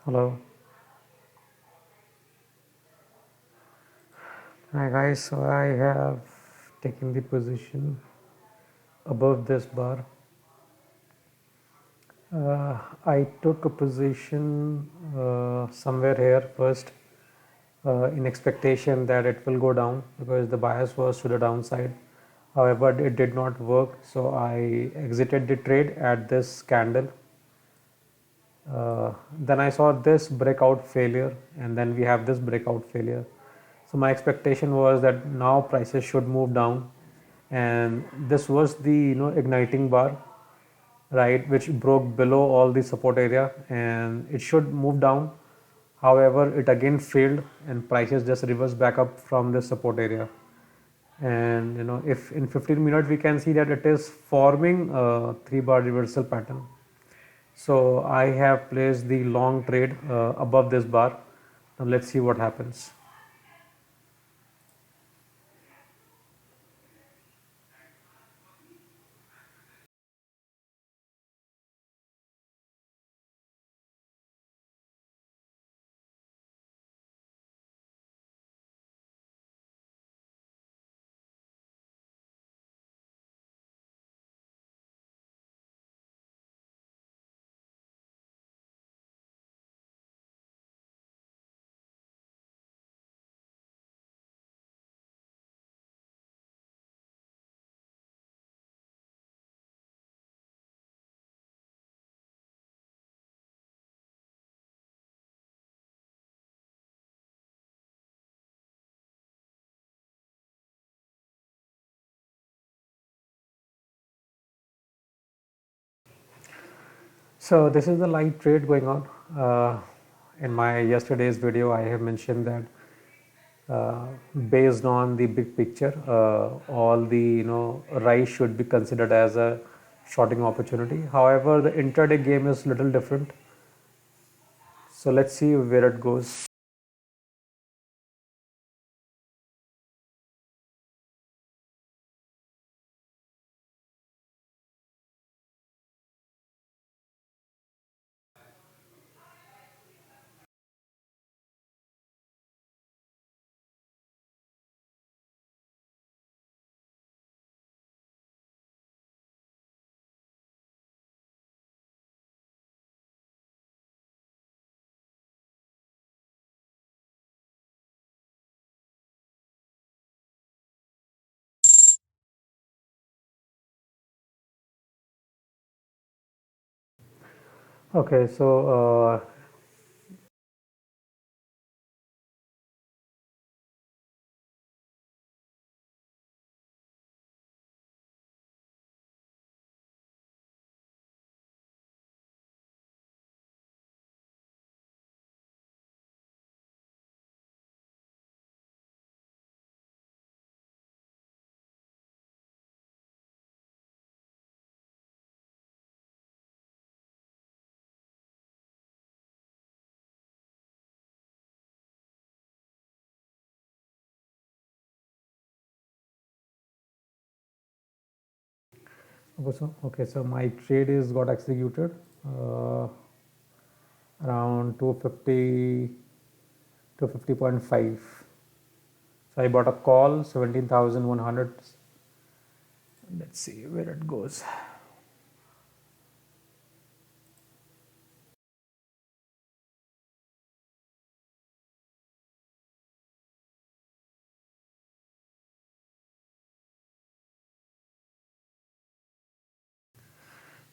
Hello. Hi guys, so I have taken the position above this bar. I took a position somewhere here first in expectation that it will go down because the bias was to the downside. However, it did not work, so I exited the trade at this candle. Then I saw this breakout failure, and then we have this breakout failure. So my expectation was that now prices should move down, and this was the igniting bar, right, which broke below all the support area, and it should move down. However, it again failed, and prices just reversed back up from the support area. And if in 15 minutes we can see that it is forming a 3 bar reversal pattern. So I have placed the long trade above this bar. Now let's see what happens. So this is the live trade going on. In my yesterday's video, I have mentioned that based on the big picture, all the rise should be considered as a shorting opportunity. However, the intraday game is little different. So let's see where it goes. Okay, so okay, so my trade is got executed around 250 to 50.5. So I bought a call 17,100. Let's see where it goes.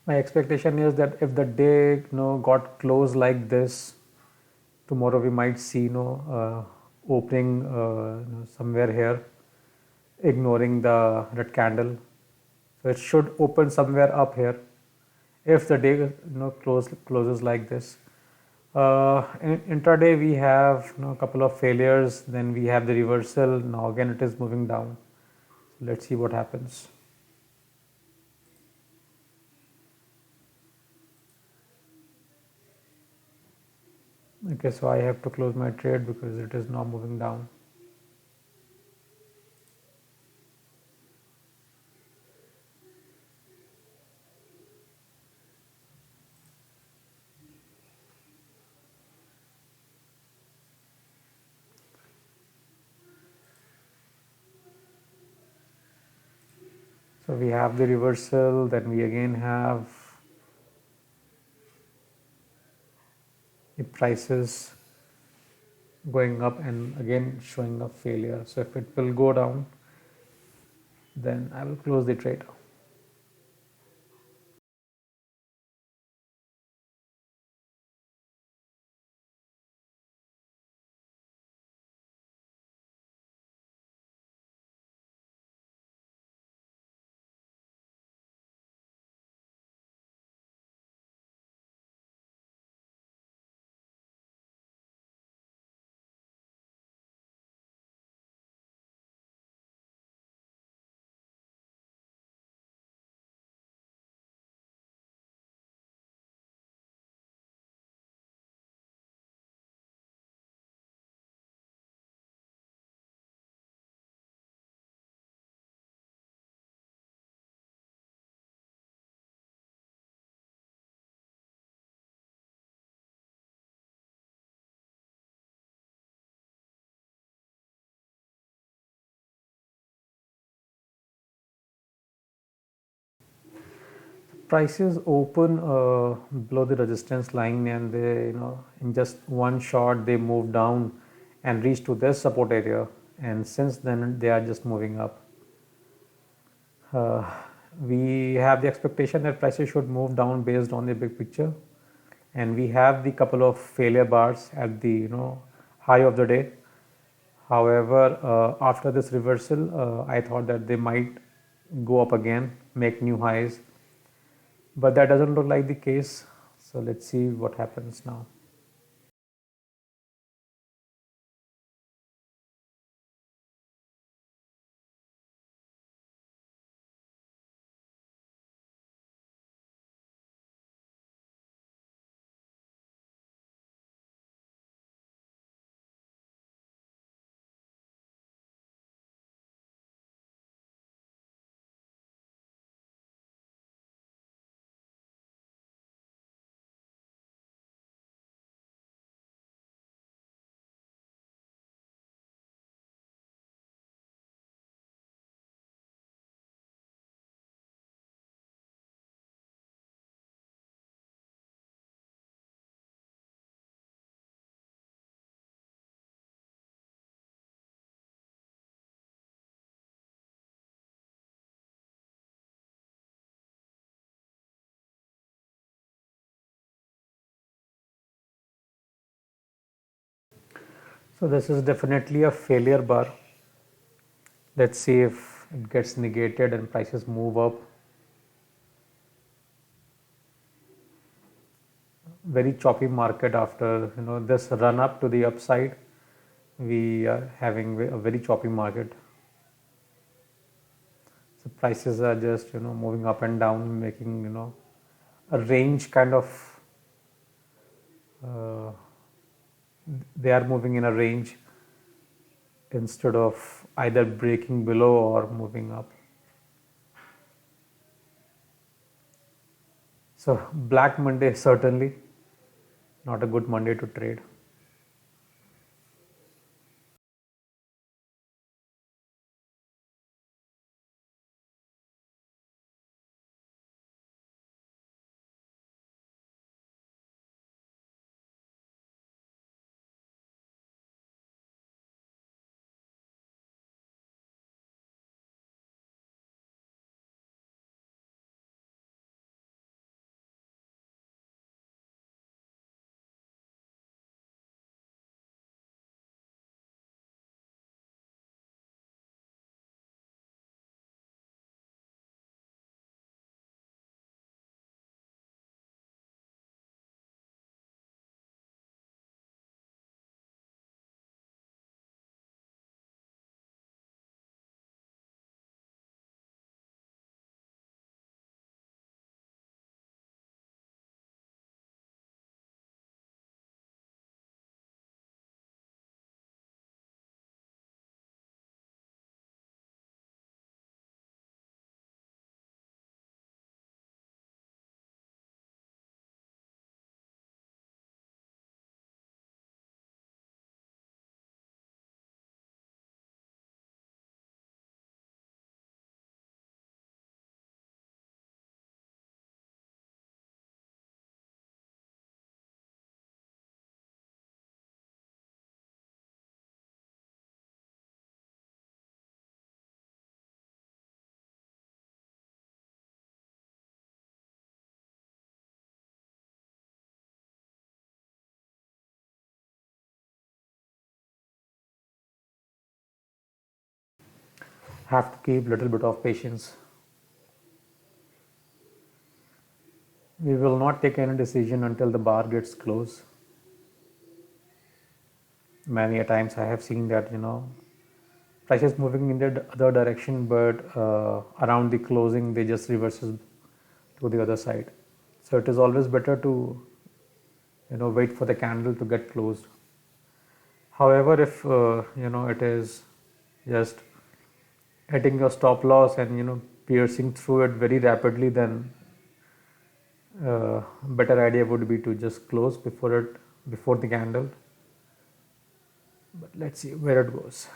My expectation is that if the day got closed like this, tomorrow we might see opening somewhere here, ignoring the red candle. So it should open somewhere up here if the day closes like this. In intraday we have a couple of failures, then we have the reversal. Now again it is moving down. So let's see what happens. Okay, so I have to close my trade because it is now moving down. So we have the reversal, then we again have the prices going up and again showing a failure. So if it will go down, then I will close the trade. Prices open below the resistance line, and they, in just one shot they move down and reach to this support area, and since then they are just moving up. uh, we have the expectation that prices should move down based on the big picture, and we have the couple of failure bars at the high of the day. However, after this reversal, I thought that they might go up again, make new highs, but that doesn't look like the case. So let's see what happens now. So this is definitely a failure bar. Let's see if it gets negated and prices move up. Very choppy market after this run up to the upside. We are having a very choppy market. So prices are just moving up and down, making a range kind of. Uh, they are moving in a range instead of either breaking below or moving up. So Black Monday, certainly not a good Monday to trade. have to keep little bit of patience. We will not take any decision until the bar gets closed. Many a times I have seen that prices moving in the other direction, but around the closing they just reverses to the other side. So it is always better to wait for the candle to get closed. However, if it is just hitting your stop loss and piercing through it very rapidly, then better idea would be to just close before the candle. But let's see where it goes.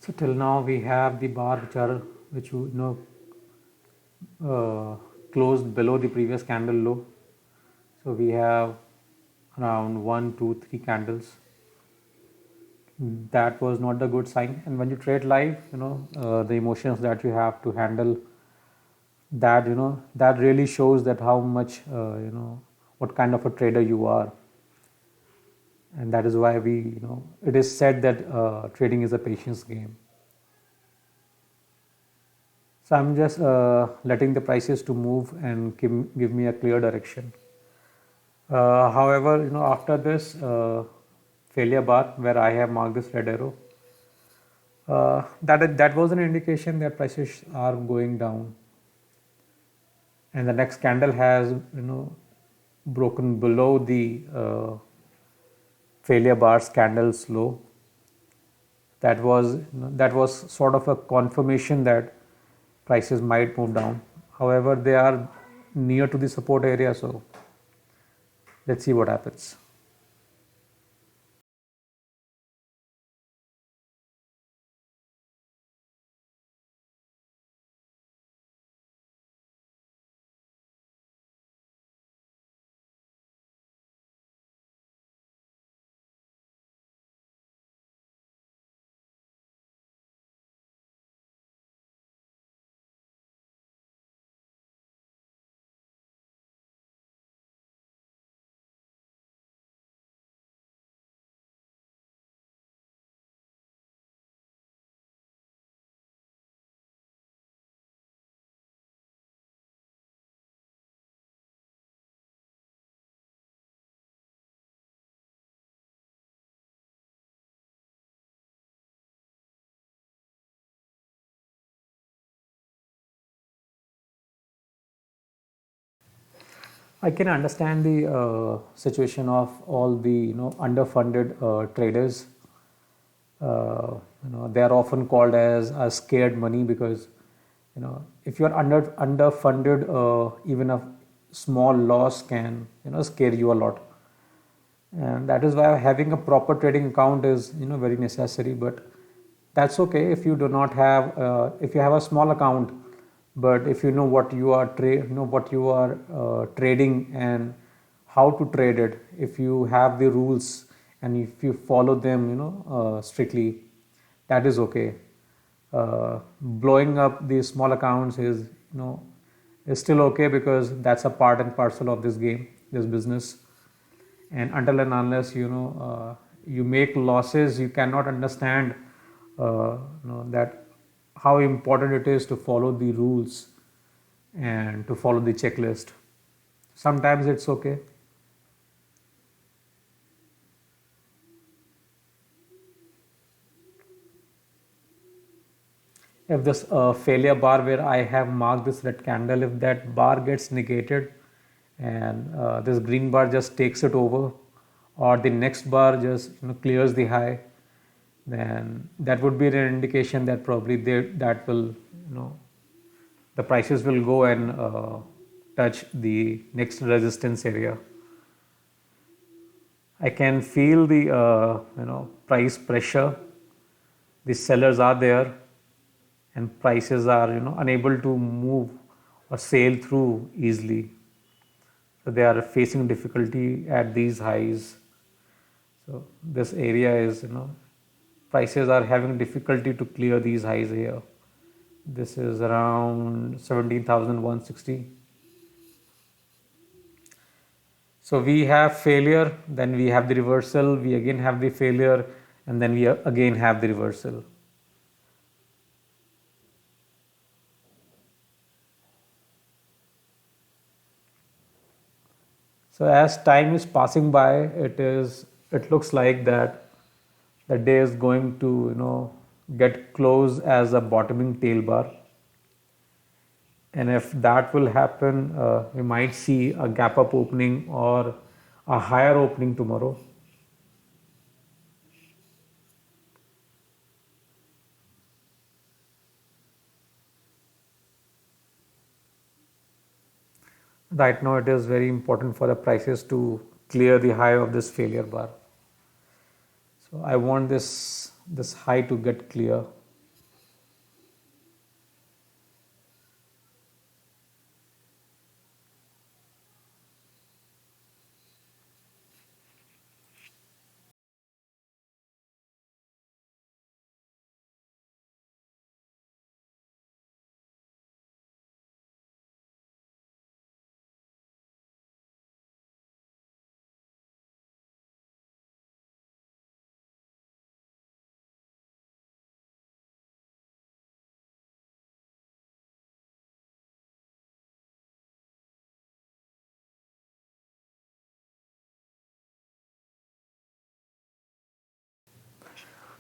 So till now we have the bar which uh, closed below the previous candle low. So we have around 1 2 3 candles. That was not the good sign. And when you trade live, the emotions that you have to handle, that that really shows that how much what kind of a trader you are. And that is why it is said that trading is a patience game. So I'm just letting the prices to move and give me a clear direction. However, after this failure bar where I have marked this red arrow, that was an indication that prices are going down, and the next candle has broken below the failure bar's candle's low. That was sort of a confirmation that prices might move down. However, they are near to the support area, so let's see what happens. I can understand the situation of all the underfunded traders They are often called as a scared money because if you're underfunded, even a small loss can scare you a lot, and that is why having a proper trading account is very necessary. But that's okay if you do not have if you have a small account, but if you know what you are what you are trading and how to trade it, if you have the rules and if you follow them strictly, that is okay. Blowing up these small accounts is still okay because that's a part and parcel of this game, this business. And until and unless you make losses, you cannot understand that how important it is to follow the rules and to follow the checklist. Sometimes it's okay. If this failure bar where I have marked this red candle, if that bar gets negated and this green bar just takes it over, or the next bar just clears the high, then that would be an indication that probably that will the prices will go and touch the next resistance area. I can feel the price pressure. The sellers are there, and prices are unable to move or sail through easily. So they are facing difficulty at these highs. So this area is prices are having difficulty to clear these highs here. This is around 17,160. So we have failure, then we have the reversal, we again have the failure, and then we again have the reversal. So as time is passing by, it looks like that the day is going to get close as a bottoming tail bar, and if that will happen, we might see a gap up opening or a higher opening tomorrow. Right now, it is very important for the prices to clear the high of this failure bar. So I want this high to get clear.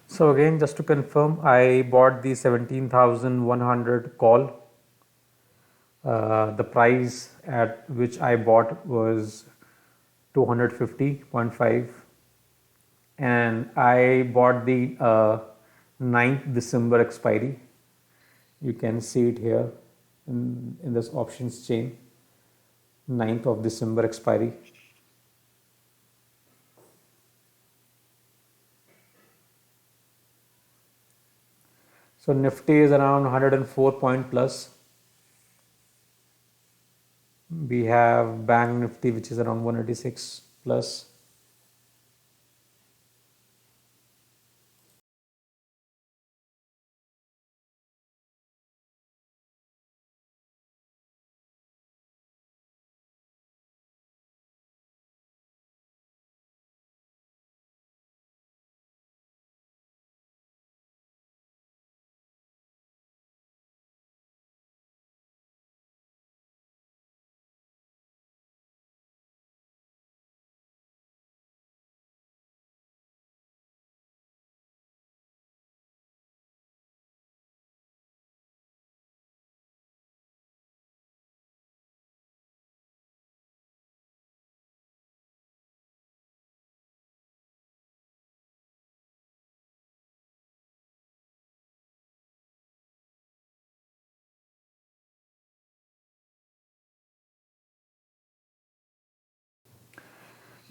So again, just to confirm, I bought the 17,100 call. The price at which I bought was 250.5, and I bought the 9th December expiry. You can see it here in this options chain, 9th of December expiry. So Nifty is around 104 point plus. We have Bank Nifty, which is around 186 plus.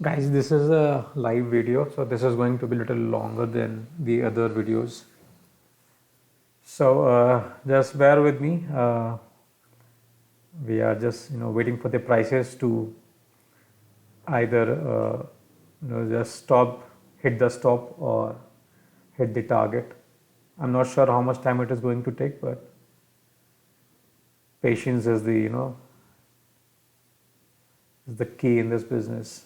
Guys, this is a live video, so this is going to be a little longer than the other videos. So just bear with me. We are just waiting for the prices to either just stop, hit the stop, or hit the target. I'm not sure how much time it is going to take, but patience is the is the key in this business.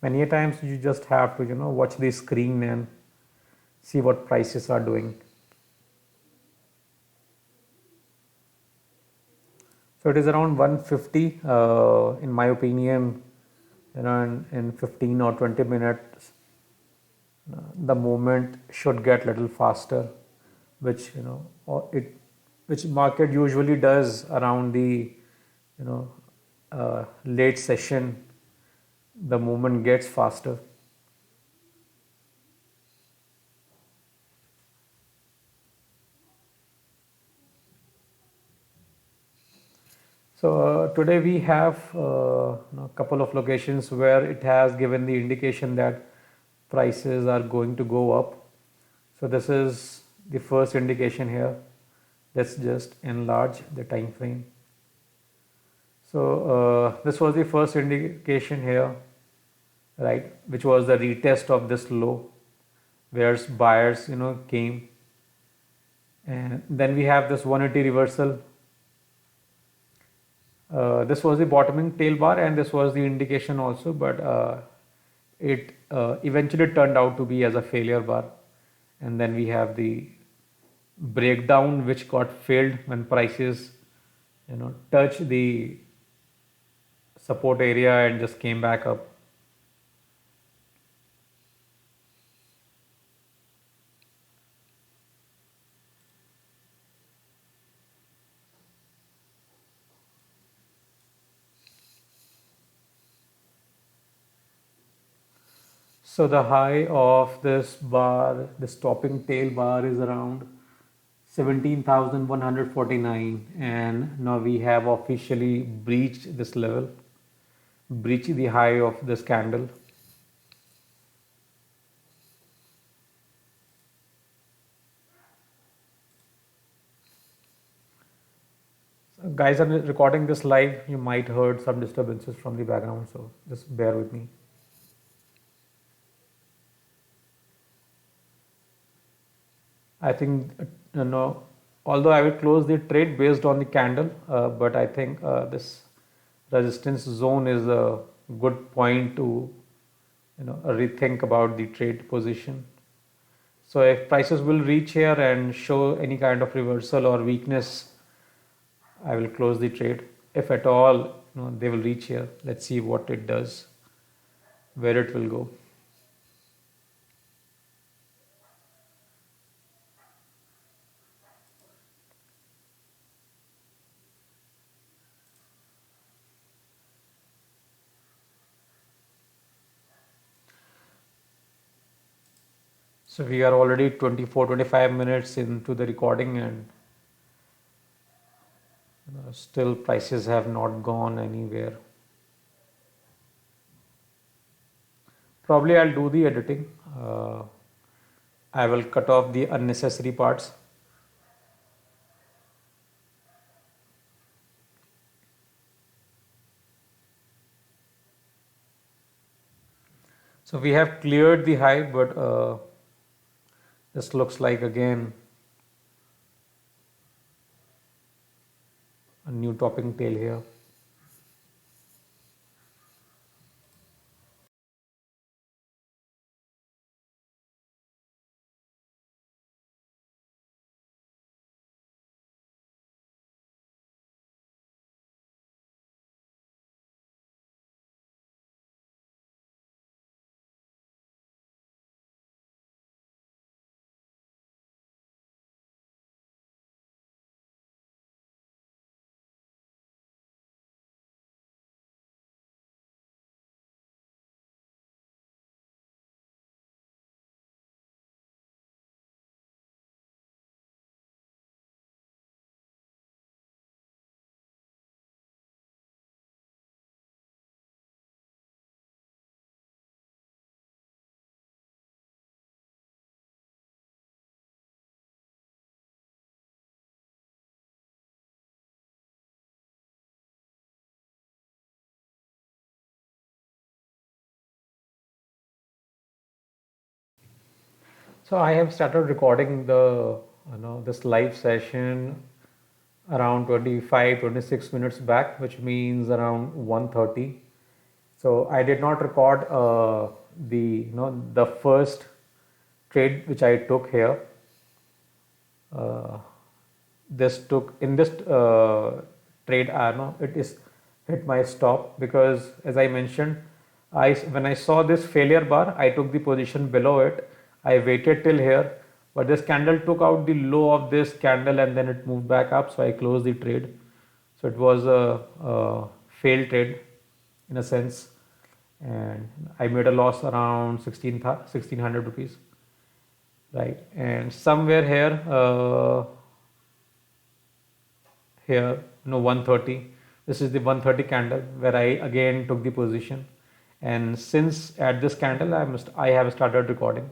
Many a times you just have to watch the screen and see what prices are doing. So it is around 150 in my opinion. In 15 or 20 minutes the movement should get little faster, which or it which market usually does around the you know late session. The movement gets faster. So today we have a couple of locations where it has given the indication that prices are going to go up. So this is the first indication here. Let's just enlarge the time frame. So this was the first indication here, right, which was the retest of this low, where buyers came, and then we have this 180 reversal. This was the bottoming tail bar, and this was the indication also, but it eventually turned out to be as a failure bar. And then we have the breakdown, which got failed when prices touch the support area and just came back up. So the high of this bar, this topping tail bar, is around 17,149, and now we have officially breached this level, breached the high of this candle. So guys, I'm recording this live. You might heard some disturbances from the background, so just bear with me. I think although I will close the trade based on the candle, but I think this resistance zone is a good point to rethink about the trade position. So if prices will reach here and show any kind of reversal or weakness, I will close the trade. If at all they will reach here, let's see what it does, where it will go. So we are already 24-25 minutes into the recording, and still prices have not gone anywhere. Probably I'll do the editing. I will cut off the unnecessary parts. So we have cleared the high, but this looks like again a new topping tail here. So I have started recording the this live session around 25-26 minutes back, which means around 1:30. So I did not record the first trade which I took here. Uh, this took in this trade, I know it is hit my stop because, as I mentioned, I when I saw this failure bar, I took the position below it. I waited till here, but this candle took out the low of this candle and then it moved back up, so I closed the trade. So it was a failed trade in a sense, and I made a loss around 1600 rupees, right? And somewhere here, here, 130. This is the 130 candle where I again took the position, and since at this candle, I have started recording.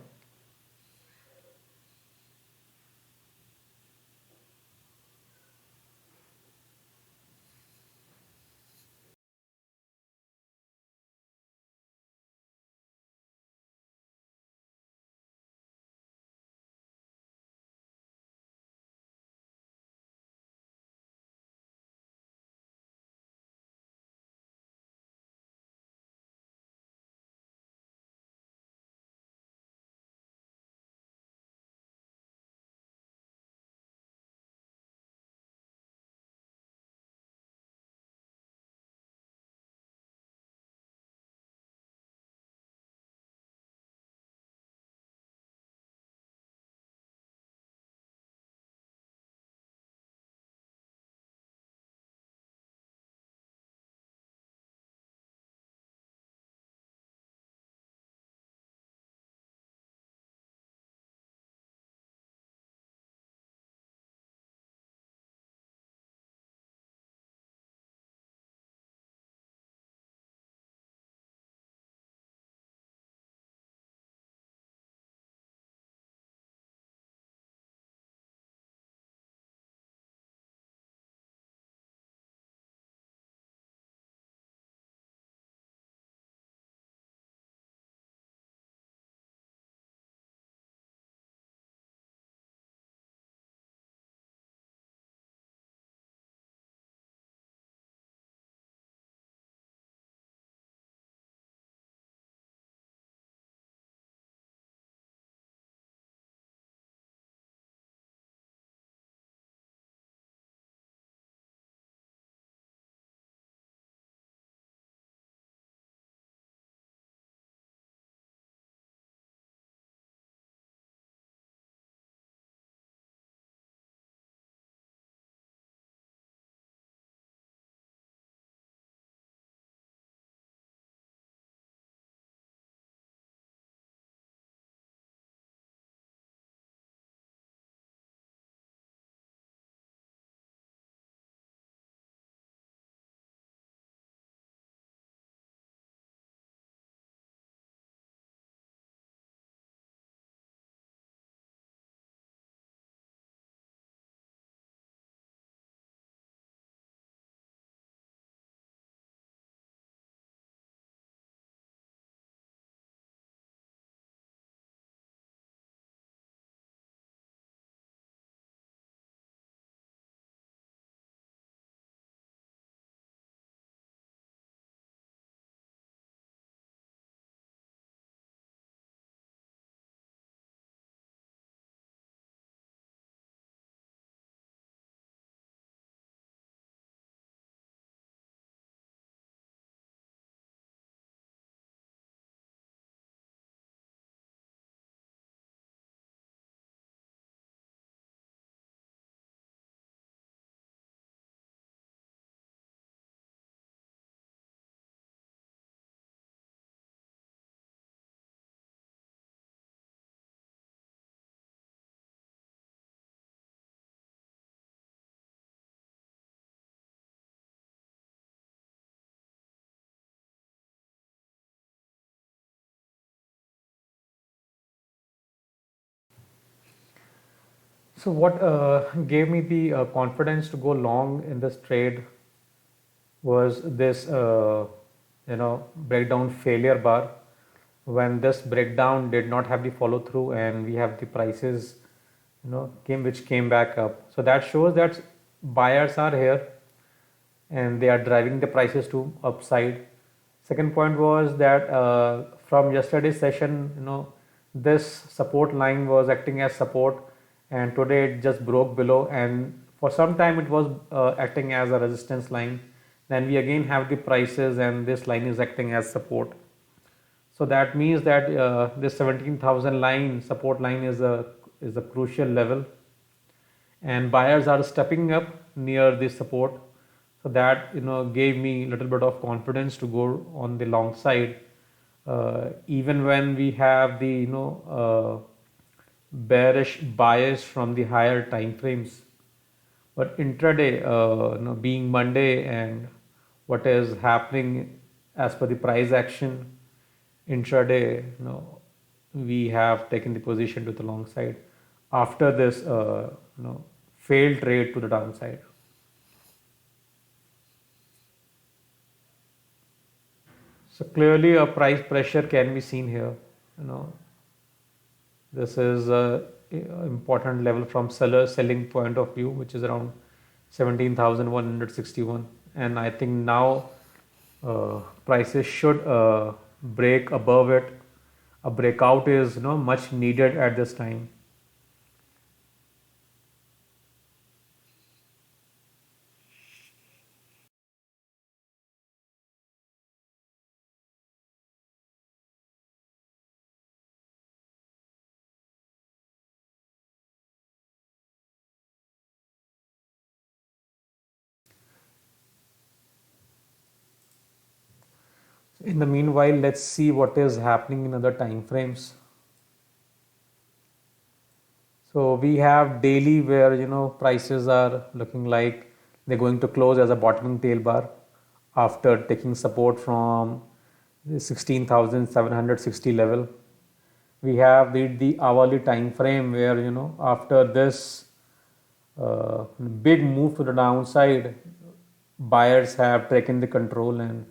So what gave me the confidence to go long in this trade was this breakdown failure bar, when this breakdown did not have the follow through, and we have the prices, came which came back up. So that shows that buyers are here and they are driving the prices to upside. Second point was that from yesterday's session, this support line was acting as support, and today it just broke below, and for some time it was acting as a resistance line. Then we again have the prices, and this line is acting as support. So that means that this 17,000 line support line is a crucial level, and buyers are stepping up near this support. So that gave me a little bit of confidence to go on the long side, even when we have the bearish bias from the higher time frames. But intraday, being Monday, and what is happening as per the price action intraday, we have taken the position to the long side after this failed trade to the downside. So clearly a price pressure can be seen here. You know, this is a important level from seller selling point of view, which is around 17,161, and I think now prices should break above it. A breakout is much needed at this time. In the meanwhile, let's see what is happening in other time frames. So we have daily where prices are looking like they're going to close as a bottoming tail bar after taking support from the 16,760 level. We have the hourly time frame where after this big move to the downside, buyers have taken the control, and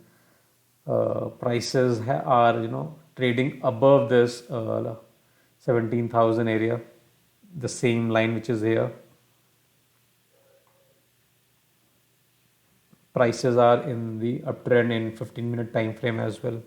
prices are trading above this 17,000 area, the same line which is here. Prices are in the uptrend in 15-minute time frame as well.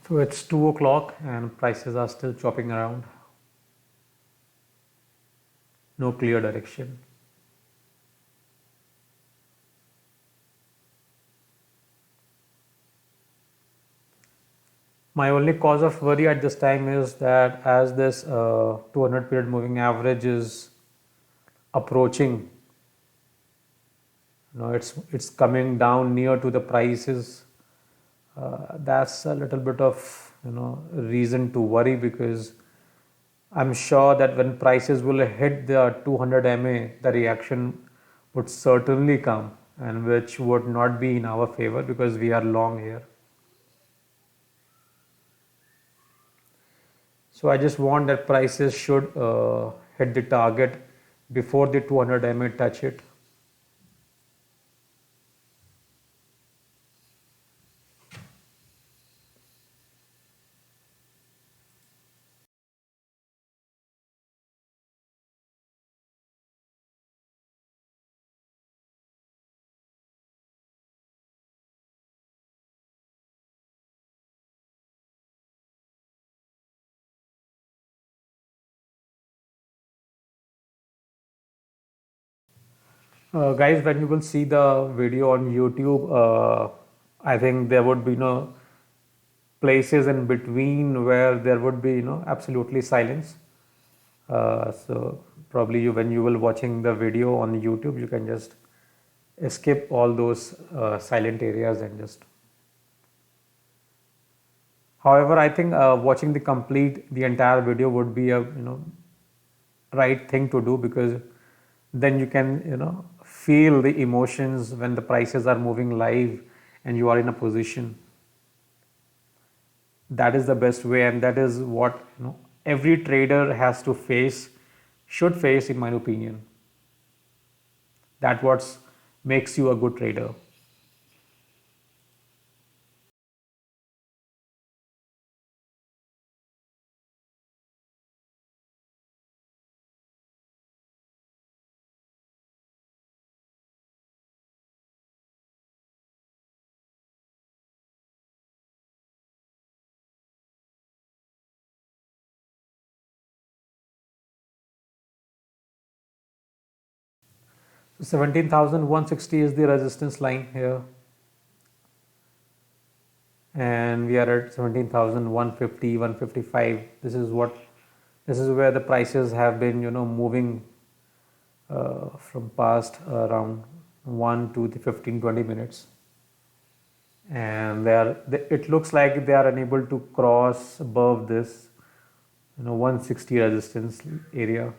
So it's 2 o'clock and prices are still chopping around. No clear direction. My only cause of worry at this time is that as this 200 period moving average is approaching, it's coming down near to the prices. That's a little bit of reason to worry, because I'm sure that when prices will hit the 200 MA, the reaction would certainly come, and which would not be in our favor because we are long here. So I just want that prices should hit the target before the 200 MA touch it. Guys, when you will see the video on YouTube, I think there would be no places in between where there would be absolutely silence. So probably when you will watching the video on YouTube, you can just skip all those silent areas and just. However, I think watching the entire video would be a right thing to do, because then you can feel the emotions when the prices are moving live and you are in a position. That is the best way, and that is what every trader has to face, should face, in my opinion. That what makes you a good trader. So 17,160 is the resistance line here, and we are at 17,150, 155. This is where the prices have been moving from past around 1 to the 15 20 minutes, and it looks like they are unable to cross above this 160 resistance area.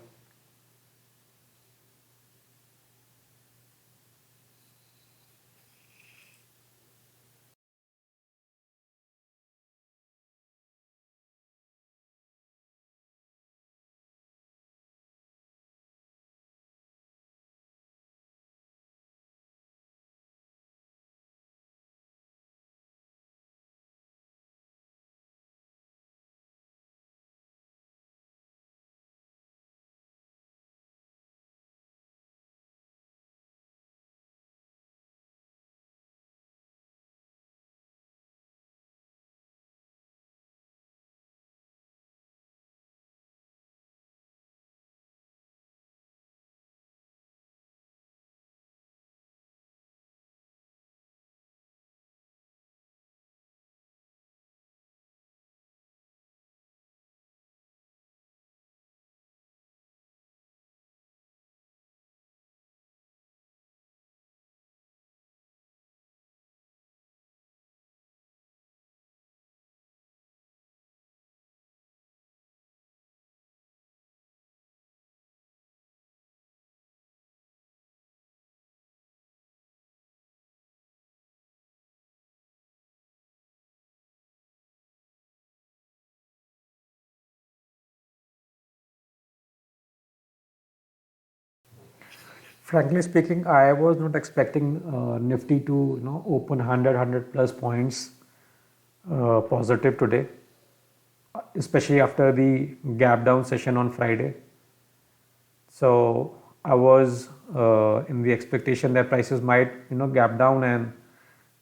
Frankly speaking, I was not expecting Nifty to open 100 plus points positive today, especially after the gap down session on Friday. So I was in the expectation that prices might gap down and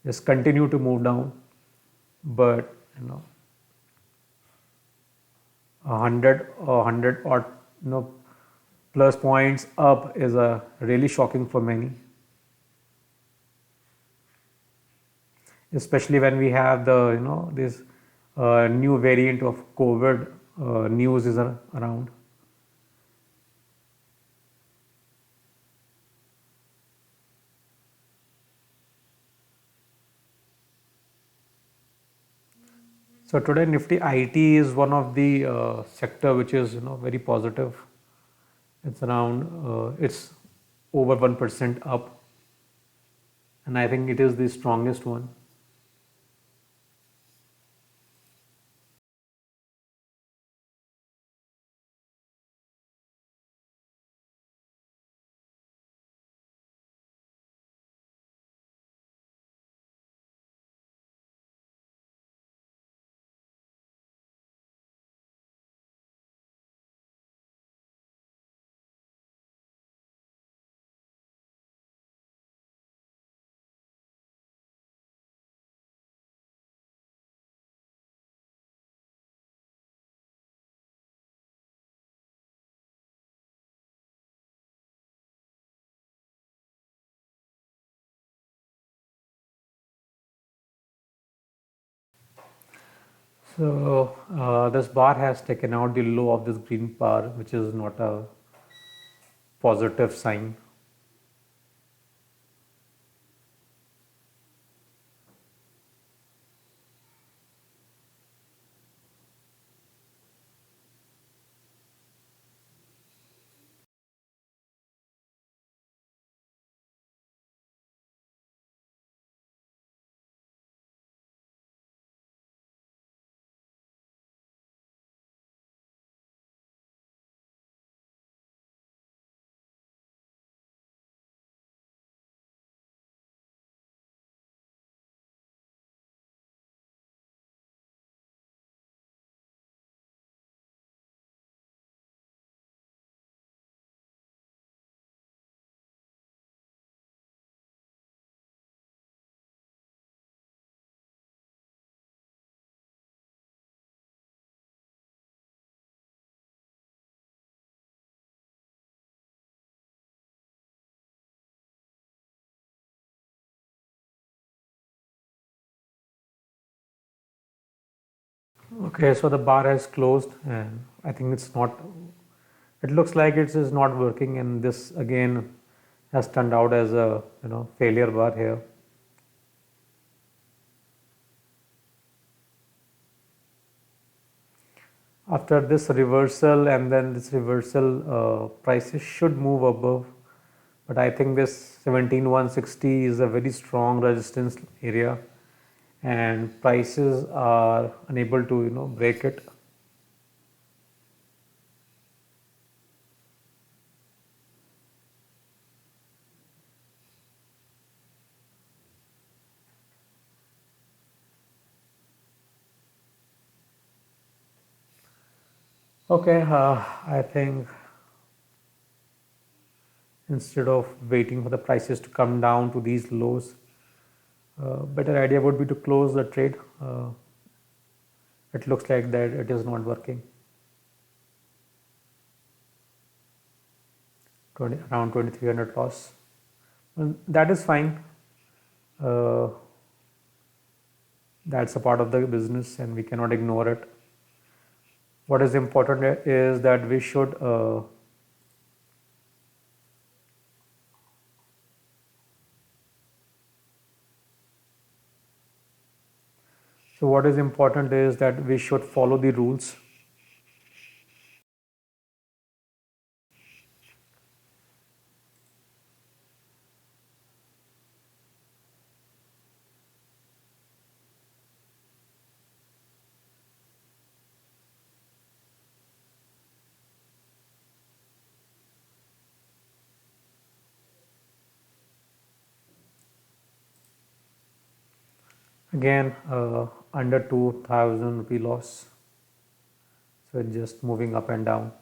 just continue to move down, but 100 or plus points up is a really shocking for many, especially when we have the this new variant of COVID news is around. So today Nifty IT is one of the sector which is very positive. It's around it's over 1% up, and I think it is the strongest one. So this bar has taken out the low of this green bar, which is not a positive sign. Okay, so the bar has closed, and I think it's not. It looks like it is not working, and this again has turned out as a failure bar here. After this reversal and then this reversal, prices should move above, but I think this 17160 is a very strong resistance area, and prices are unable to break it. Okay, I think instead of waiting for the prices to come down to these lows, better idea would be to close the trade. It looks like that it is not working. 20, around 2300 loss. Well, that is fine. Uh, that's a part of the business, and we cannot ignore it. What is important is that we should so what is important is that we should follow the rules. Again, under 2000 rupee loss. So it's just moving up and down.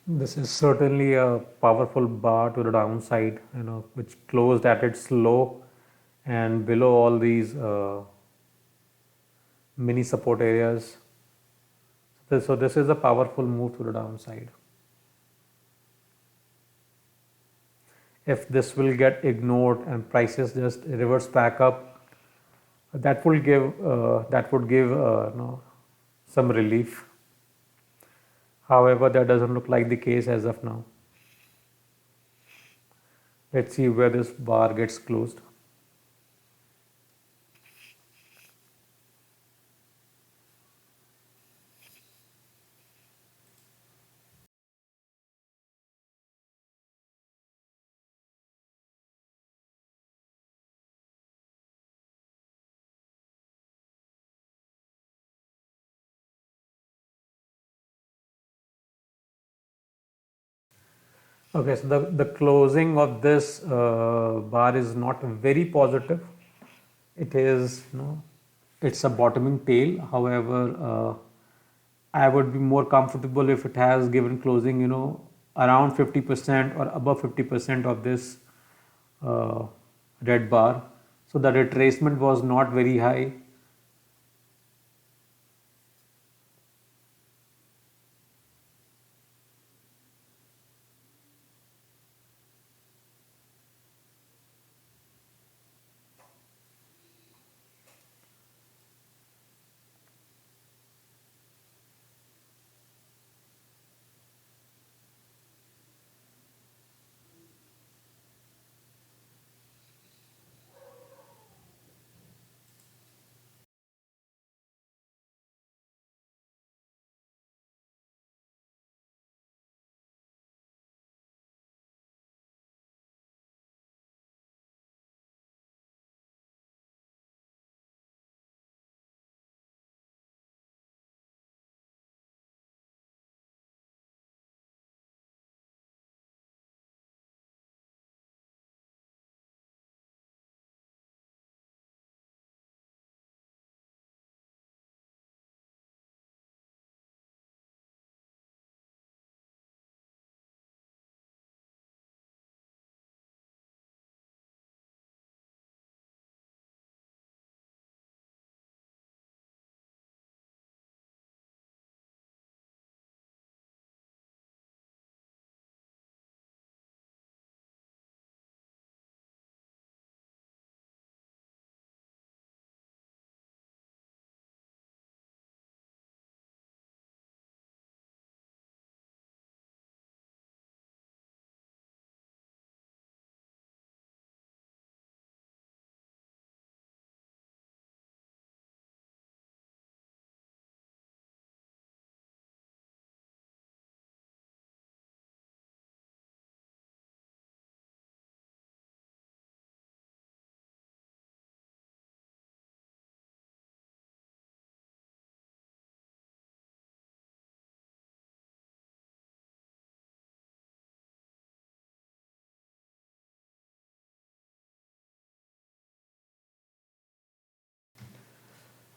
This is certainly a powerful bar to the downside, which closed at its low and below all these mini support areas. So this is a powerful move to the downside. If this will get ignored and prices just reverse back up, that would give some relief. However, that doesn't look like the case as of now. Let's see where this bar gets closed. Okay, so the closing of this bar is not very positive. It is, it's a bottoming tail. However, I would be more comfortable if it has given closing, around 50% or above 50% of this uh, red bar. So the retracement was not very high.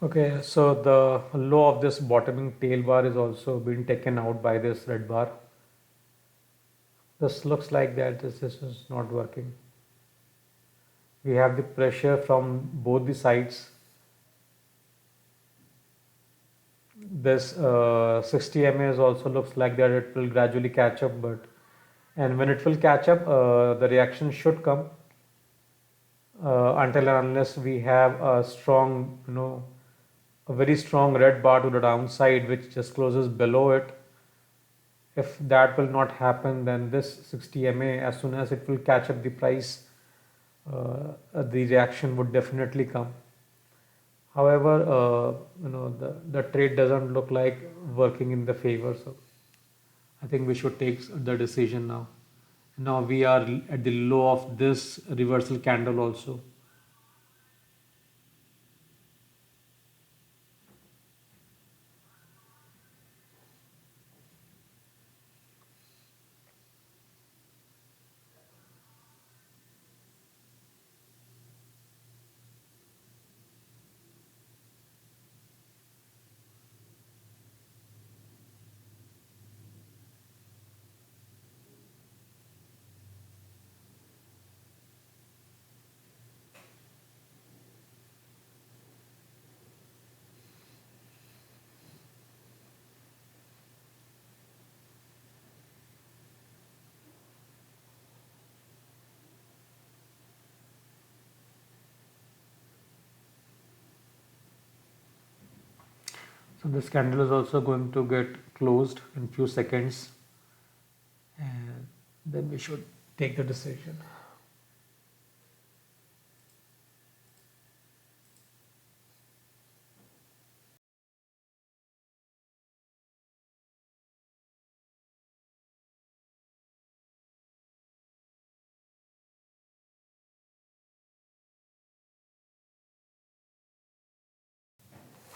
Okay, so the low of this bottoming tail bar is also being taken out by this red bar. This looks like that this is not working. We have the pressure from both the sides. This 60 MA also looks like that it will gradually catch up, but and when it will catch up, the reaction should come until and unless we have a strong, a very strong red bar to the downside, which just closes below it. If that will not happen, then this 60 MA, as soon as it will catch up the price, the reaction would definitely come. However, the trade doesn't look like working in the favor, so I think we should take the decision now. Now we are at the low of this reversal candle also. So this candle is also going to get closed in few seconds, and then we should take the decision.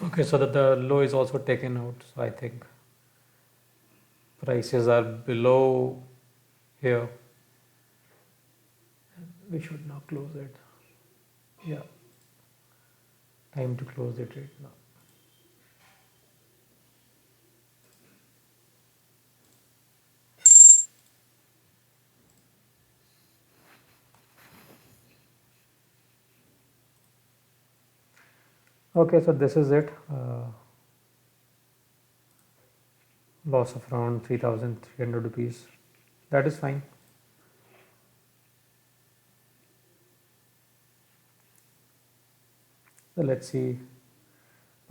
Okay, so that the low is also taken out. So I think prices are below here. We should now close it. Yeah, time to close the trade now. Okay, so this is it. Loss of around 3,300 rupees. That is fine. So let's see.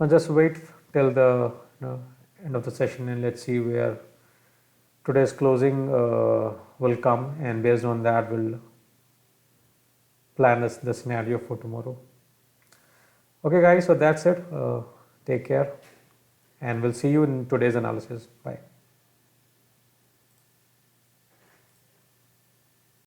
Now just wait till the end of the session, and let's see where today's closing will come, and based on that we'll plan the scenario for tomorrow. Okay guys, so that's it. Take care, and we'll see you in today's analysis. Bye.